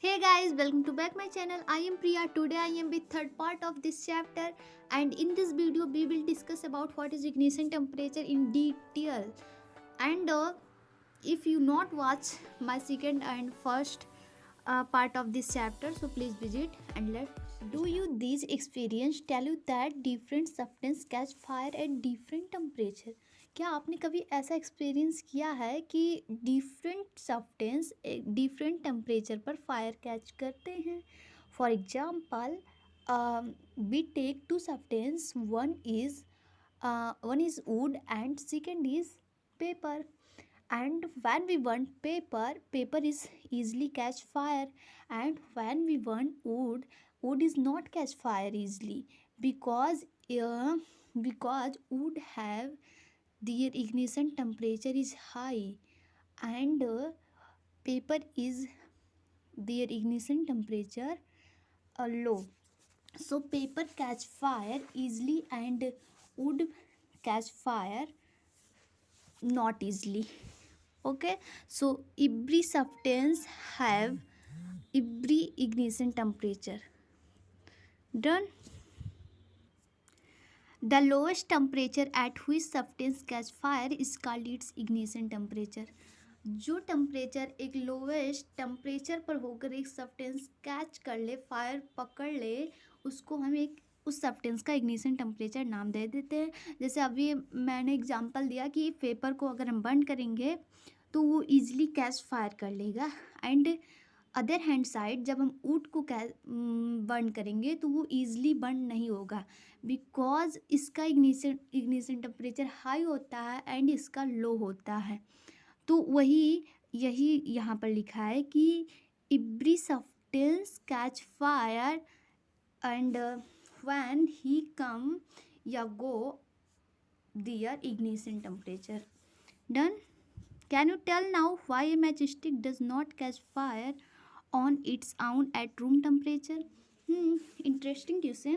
Hey guys, welcome to back my channel. I am Priya. Today I am with third part of this chapter, and in this video we will discuss about what is ignition temperature in detail. And if you not watch my second and first part of this chapter, so please visit and let. Do you these experience tell you that different substance catch fire at different temperature? क्या आपने कभी ऐसा experience किया है कि different substance different temperature पर fire catch करते हैं? For example, we take two substance. One is wood and second is paper. And when we want paper is easily catch fire. And when we want wood is not catch fire easily, because uh, because wood have their ignition temperature is high, and paper is their ignition temperature low. So paper catch fire easily and wood catch fire not easily. Okay, so every substance have every ignition temperature. Done. The lowest temperature at which substance catch fire is called its ignition temperature. जो temperature एक lowest temperature पर होकर एक substance catch कर ले, fire पकड़ ले, उसको हम एक उस सब्सटेंस का इग्निशन टेम्परेचर नाम दे देते हैं. जैसे अभी मैंने एग्जांपल दिया कि पेपर को अगर हम बर्न करेंगे तो वो इजीली कैच फायर कर लेगा. एंड अदर हैंड साइड जब हम वुड को बर्न करेंगे तो वो ईज़िली बर्न नहीं होगा, बिकॉज इसका इग्निशन टेम्परेचर हाई होता है एंड इसका लो होता है. तो यही यहाँ पर लिखा है कि every substance catch fire and when he come या go their ignition temperature. Done. Can you tell now why a matchstick does not catch fire on its own at room temperature? Interesting question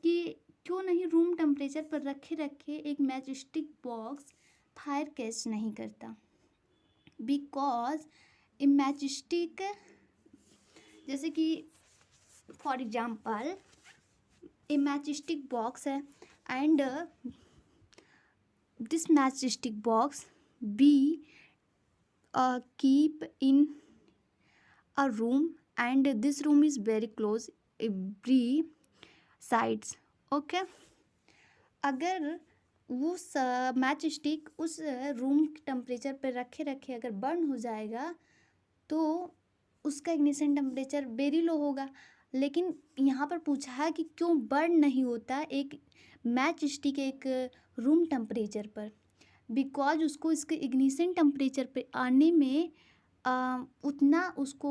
कि क्यों नहीं room temperature पर रखे रखे एक matchstick box fire catch नहीं करता? बिकॉज ए मैचस्टिक, जैसे कि for example a matchstick box है and this matchstick box be keep in a room and this room is very close every sides. Okay, अगर वो मैच स्टिक उस room temperature पर रखे रखे अगर बर्न हो जाएगा तो उसका इग्निशन टेम्परेचर वेरी लो होगा. लेकिन यहाँ पर पूछा है कि क्यों बर्न नहीं होता एक मैच स्टिक एक रूम टेम्परेचर पर? बिकॉज उसको इसके इग्निशन टेम्परेचर पे आने में उतना उसको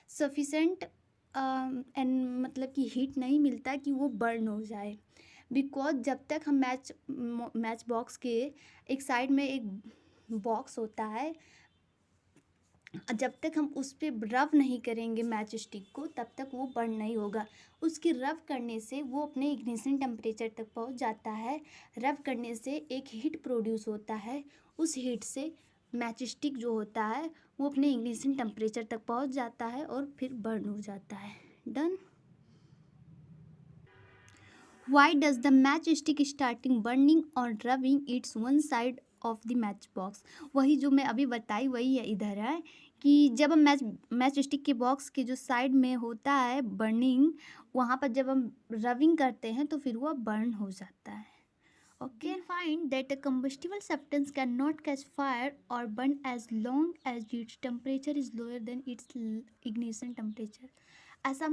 सफिशेंट एंड मतलब कि हीट नहीं मिलता कि वो बर्न हो जाए. बिकॉज जब तक हम मैच बॉक्स के एक साइड में एक बॉक्स होता है, जब तक हम उस पर रब नहीं करेंगे मैच स्टिक को तब तक वो बर्न नहीं होगा. उसकी रब करने से वो अपने इग्निशन टेम्परेचर तक पहुंच जाता है. रब करने से एक हीट प्रोड्यूस होता है, उस हीट से मैच स्टिक जो होता है वो अपने इग्निशन टेम्परेचर तक पहुंच जाता है और फिर बर्न हो जाता है. Done. Why does the match stick starting burning or rubbing its one side of the match box? वही जो मैं अभी बताई वही है इधर है कि जब हम मैच स्टिक के बॉक्स के जो साइड में होता है बर्निंग, वहाँ पर जब हम रबिंग करते हैं तो फिर वो बर्न हो जाता है. Okay, find that a combustible substance cannot catch fire or burn as long as its temperature is lower than its ignition temperature. ऐसा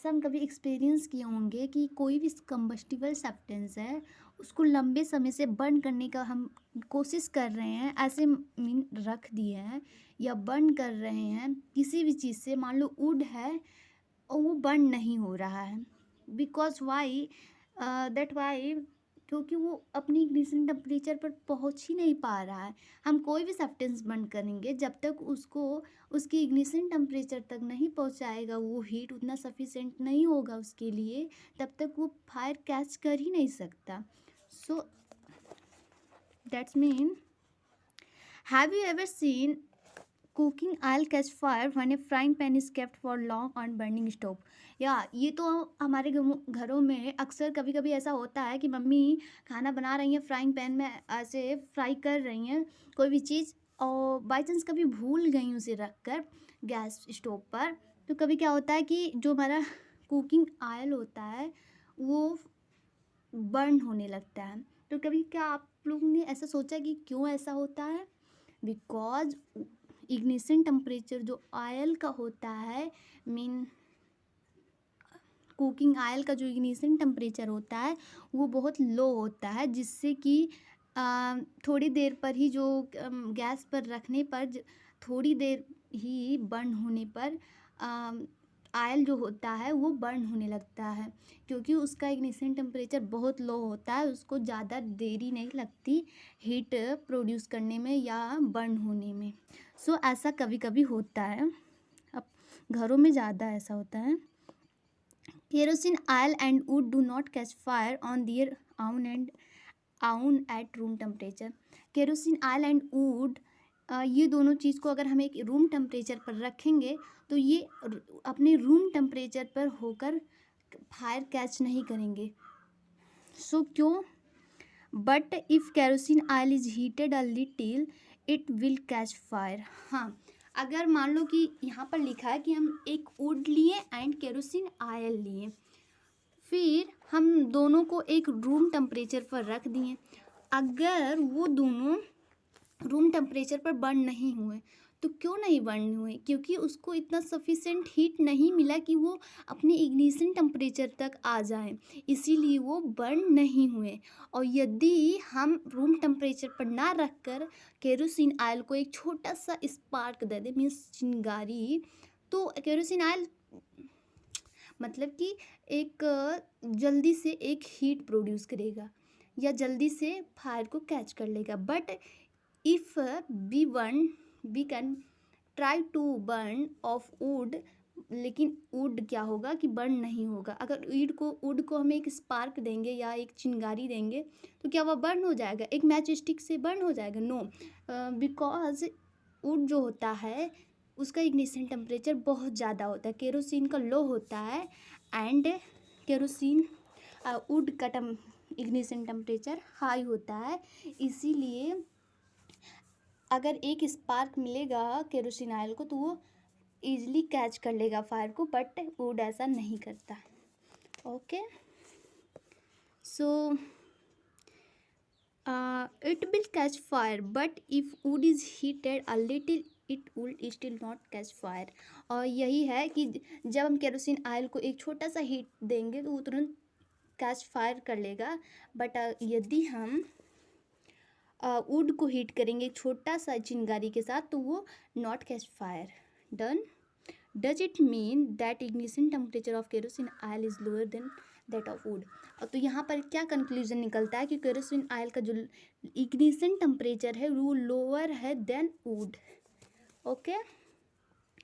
हम कभी एक्सपीरियंस किए होंगे कि कोई भी कंबस्टिबल सब्सटेंस है उसको लंबे समय से बर्न करने का हम कोशिश कर रहे हैं, ऐसे मीन रख दिए हैं या बर्न कर रहे हैं किसी भी चीज़ से, मान लो वुड है और वो बर्न नहीं हो रहा है. बिकॉज वाई दैट वाई, क्योंकि वो अपनी इग्निशन टेम्परेचर पर पहुंच ही नहीं पा रहा है. हम कोई भी सब्सटेंस बर्न करेंगे जब तक उसको उसकी इग्निशन टेम्परेचर तक नहीं पहुंचाएगा, वो हीट उतना सफिशेंट नहीं होगा उसके लिए, तब तक वो फायर कैच कर ही नहीं सकता. So that's mean, have you ever seen cooking oil catch fire when A frying pan is kept for long on burning stove. या ये तो हमारे घरों में अक्सर कभी कभी ऐसा होता है कि मम्मी खाना बना रही हैं, फ्राइंग पैन में ऐसे फ्राई कर रही हैं कोई भी चीज़, और बाई चांस कभी भूल गई उसे रख कर गैस स्टोव पर, तो कभी क्या होता है कि जो हमारा कुकिंग ऑयल होता है वो बर्न होने लगता है। तो कभी क्या आप लोगों ने ऐसा सोचा कि क्यों ऐसा होता है? बिकॉज इग्निशन टेम्परेचर जो ऑयल का होता है, मीन कुकिंग ऑयल का जो इग्निशन टेम्परेचर होता है वो बहुत लो होता है, जिससे कि थोड़ी देर पर ही जो गैस पर रखने पर थोड़ी देर ही बर्न होने पर ऑयल जो होता है वो बर्न होने लगता है, क्योंकि उसका इग्निशन टेम्परेचर बहुत लो होता है, उसको ज़्यादा देरी नहीं लगती हीट प्रोड्यूस करने में या बर्न होने में। सो ऐसा कभी कभी होता है, अब घरों में ज़्यादा ऐसा होता है। Kerosene oil and would do not catch fire on their own at room temperature. Kerosene oil and would, ये दोनों चीज़ को अगर हम एक रूम टेम्परेचर पर रखेंगे तो ये अपने रूम टेम्परेचर पर होकर फायर कैच नहीं करेंगे। सो क्यों? But if kerosene oil is heated a little it will catch fire. हाँ, अगर मान लो कि यहाँ पर लिखा है कि हम एक वुड लिए एंड केरोसिन ऑयल लिए, फिर हम दोनों को एक रूम टेम्परेचर पर रख दिए, अगर वो दोनों रूम टेम्परेचर पर बर्न नहीं हुए तो क्यों नहीं बर्न हुए? क्योंकि उसको इतना सफिशेंट हीट नहीं मिला कि वो अपने इग्निशन टेम्परेचर तक आ जाए, इसीलिए वो बर्न नहीं हुए। और यदि हम रूम टेम्परेचर पर ना रख कर केरोसिन ऑयल को एक छोटा सा स्पार्क दे दें, मीन्स चिंगारी, तो केरोसिन ऑयल मतलब कि एक जल्दी से एक हीट प्रोड्यूस करेगा या जल्दी से फायर को कैच कर लेगा। But if we can try to burn off wood, लेकिन वुड क्या होगा कि बर्न नहीं होगा। अगर वुड को हम एक स्पार्क देंगे या एक चिंगारी देंगे तो क्या वह बर्न हो जाएगा? एक मैच स्टिक से बर्न हो जाएगा? नो, बिकॉज वुड जो होता है उसका इग्निशन टेम्परेचर बहुत ज़्यादा होता है, केरोसिन का लो होता है, एंड केरोसिन वुड का इग्निशन टेम्परेचर हाई होता है। इसीलिए अगर एक स्पार्क मिलेगा केरोसिन ऑयल को तो वो ईजिली कैच कर लेगा फायर को, बट वुड ऐसा नहीं करता। Okay, so it will catch fire but if would is heated a little it will still not catch fire. और यही है कि जब हम केरोसिन ऑयल को एक छोटा सा हीट देंगे तो वो तुरंत कैच फायर कर लेगा, बट यदि हम वुड को हीट करेंगे छोटा सा चिंगारी के साथ तो वो not catch fire. Done. Does it mean that ignition temperature of kerosene oil is lower than that of would? तो यहाँ पर क्या कंक्लूजन निकलता है कि केरोसिन ऑयल का जो इग्निशन टेम्परेचर है वो लोअर है than wood. Okay,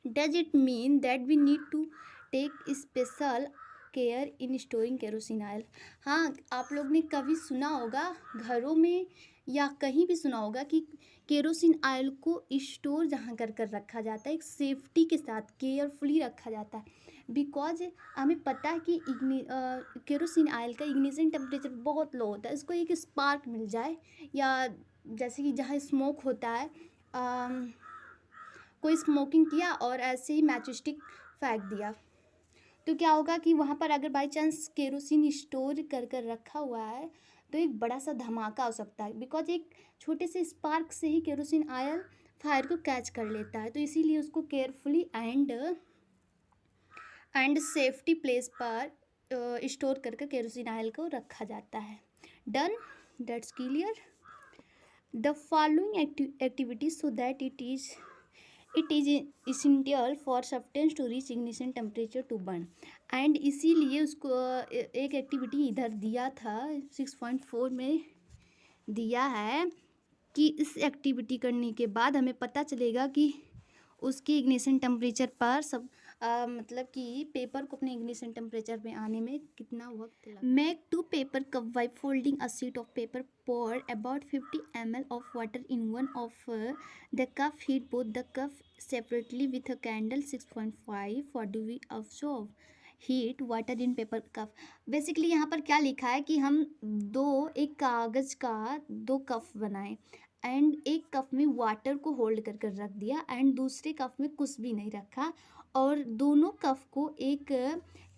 does it mean that we need to take special care in storing kerosene oil? हाँ, आप लोग ने कभी सुना होगा घरों में या कहीं भी सुना होगा कि केरोसिन ऑयल को स्टोर जहाँ कर कर रखा जाता है, एक सेफ्टी के साथ केयरफुली रखा जाता है, बिकॉज हमें पता है कि केरोसिन ऑयल का इग्निशन टेम्परेचर बहुत लो होता है। इसको एक स्पार्क मिल जाए या जैसे कि जहाँ स्मोक होता है, कोई स्मोकिंग किया और ऐसे ही मैच स्टिक फेंक दिया, तो क्या होगा कि वहाँ पर अगर बाई चांस केरोसिन स्टोर कर कर रखा हुआ है तो एक बड़ा सा धमाका हो सकता है, बिकॉज एक छोटे से स्पार्क से ही केरोसिन ऑयल फायर को कैच कर लेता है। तो इसीलिए उसको केयरफुली एंड सेफ्टी प्लेस पर स्टोर करके केरोसिन ऑयल को रखा जाता है। Done, that's clear. The following activities so that it is essential for substance to reach ignition temperature to burn. And इसीलिए उसको एक एक्टिविटी इधर दिया था 6.4 में दिया है कि इस एक्टिविटी करने के बाद हमें पता चलेगा कि उसकी इग्निशन टेम्परेचर पर सब मतलब कि पेपर को अपने इग्निशन टेम्परेचर में आने में कितना वक्त लगता है। Make 2 paper cup by folding a sheet of paper, pour about 50 ml of water in one of the cup, heat both the cup separately with a candle 6.5. What do we observe? Heat water in paper cup. Basically यहाँ पर क्या लिखा है कि हम एक कागज़ का 2 कप बनाए एंड एक कप में वाटर को होल्ड कर कर रख दिया एंड दूसरे कप में कुछ भी नहीं रखा, और दोनों कप को एक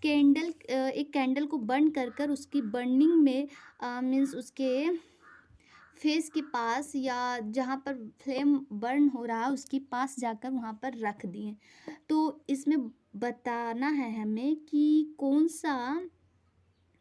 कैंडल को बर्न कर कर उसकी बर्निंग में मीन्स उसके फेस के पास या जहाँ पर फ्लेम बर्न हो रहा है उसके पास जाकर वहाँ पर रख दिए। तो इसमें बताना है हमें कि कौन सा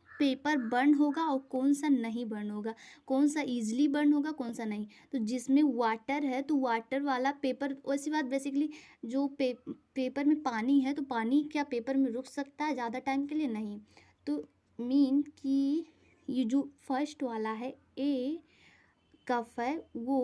पेपर बर्न होगा और कौन सा नहीं बर्न होगा, कौन सा ईजिली बर्न होगा कौन सा नहीं। तो जिसमें वाटर है तो वाटर वाला पेपर, वैसी बात बेसिकली जो पेपर में पानी है तो पानी क्या पेपर में रुक सकता है ज़्यादा टाइम के लिए? नहीं। तो मीन कि ये जो फर्स्ट वाला है ए कप है वो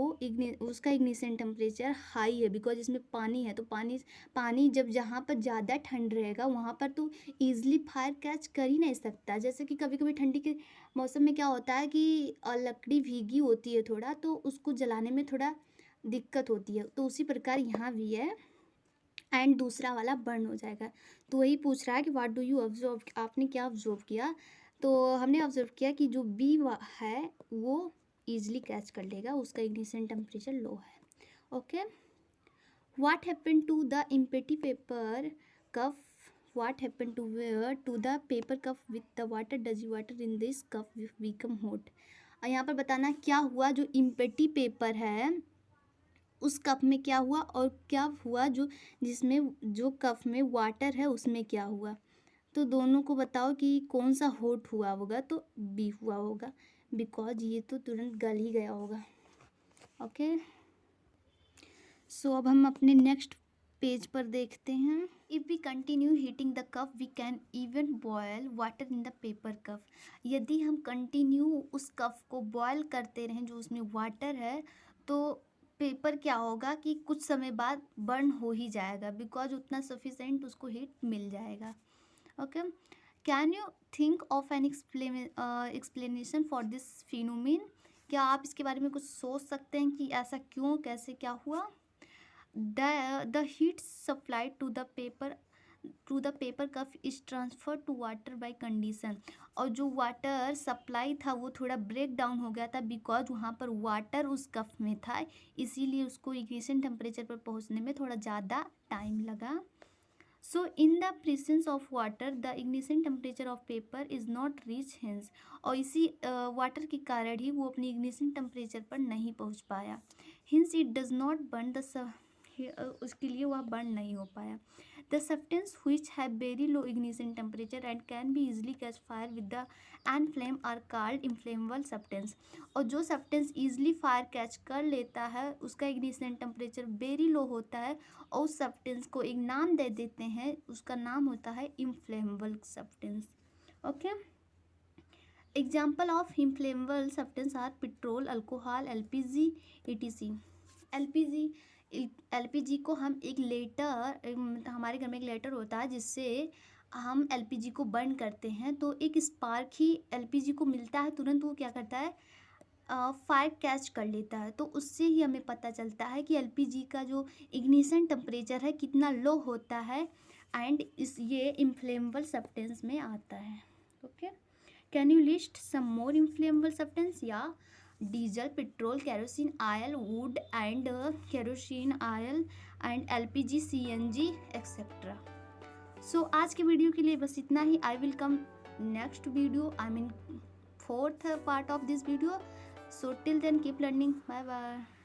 उसका इग्निशन टेम्परेचर हाई है, बिकॉज इसमें पानी है। तो पानी जब जहाँ पर ज़्यादा ठंड रहेगा वहाँ पर तो ईजिली फायर कैच कर ही नहीं सकता। जैसे कि कभी कभी ठंडी के मौसम में क्या होता है कि लकड़ी भीगी होती है थोड़ा, तो उसको जलाने में थोड़ा दिक्कत होती है। तो उसी प्रकार यहाँ भी है एंड दूसरा वाला बर्न हो जाएगा। तो वही पूछ रहा है कि व्हाट डू यू ऑब्जर्व, आपने क्या ऑब्जर्व किया? तो हमने ऑब्जर्व किया कि जो बी है वो ईजिली कैच कर लेगा, उसका इग्निशन टेम्परेचर लो है। Okay, what happen to the empty paper cup, what happen to the paper cup with the water, does water in this cup become hot. यहाँ पर बताना क्या हुआ, जो एम्प्टी पेपर है उस कप में क्या हुआ और क्या हुआ जिसमें जो कप में वाटर है उसमें क्या हुआ। तो दोनों को बताओ कि कौन सा हॉट हुआ होगा। तो बी हुआ होगा, बिकॉज ये तो तुरंत गल ही गया होगा। ओके, सो अब हम अपने नेक्स्ट पेज पर देखते हैं। If we continue heating the cup we can even boil water in the paper cup. यदि हम कंटिन्यू उस कप को बॉयल करते रहें जो उसमें वाटर है, तो पेपर क्या होगा कि कुछ समय बाद बर्न हो ही जाएगा, बिकॉज उतना सफिशेंट उसको हीट मिल जाएगा। Okay, can you think of an explanation for this phenomenon. क्या आप इसके बारे में कुछ सोच सकते हैं कि ऐसा क्यों, कैसे, क्या हुआ? The heat supplied to the paper cup is transfer to water by condition. और जो वाटर सप्लाई था वो थोड़ा ब्रेक डाउन हो गया था, बिकॉज वहाँ पर वाटर उस कप में था, इसीलिए उसको इग्निशन टेम्परेचर पर पहुँचने में थोड़ा ज़्यादा टाइम लगा। So in the presence of water, the ignition temperature of paper is not reach hence। और इसी वाटर के कारण ही वो अपनी इग्निशन टेम्परेचर पर नहीं पहुंच पाया। Hence it does not burn उसके लिए वह बर्न नहीं हो पाया। The substance which have very low ignition temperature and can be easily catch fire with the and flame are called inflammable substance। और जो सब्सटेंस ईजिली फायर कैच कर लेता है उसका इग्निशन टेम्परेचर वेरी लो होता है, और उस सब्सटेंस को एक नाम दे देते हैं, उसका नाम होता है inflammable substance. Okay, example of inflammable substance are petrol, alcohol, LPG, etc। LPG को हम एक लेटर, हमारे घर में एक लेटर होता है जिससे हम एलपीजी को बर्न करते हैं, तो एक स्पार्क ही एलपीजी को मिलता है, तुरंत वो क्या करता है फायर कैच कर लेता है। तो उससे ही हमें पता चलता है कि एलपीजी का जो इग्निशन टेम्परेचर है कितना लो होता है, एंड ये इनफ्लेमेबल सब्सटेंस में आता है। Okay, can you list some more inflammable substance? या diesel, petrol, kerosene oil, wood and kerosene oil and LPG, CNG etcetera. So आज के वीडियो के लिए बस इतना ही। I will come next video, I mean 4th part of this video. So till then keep learning. Bye bye.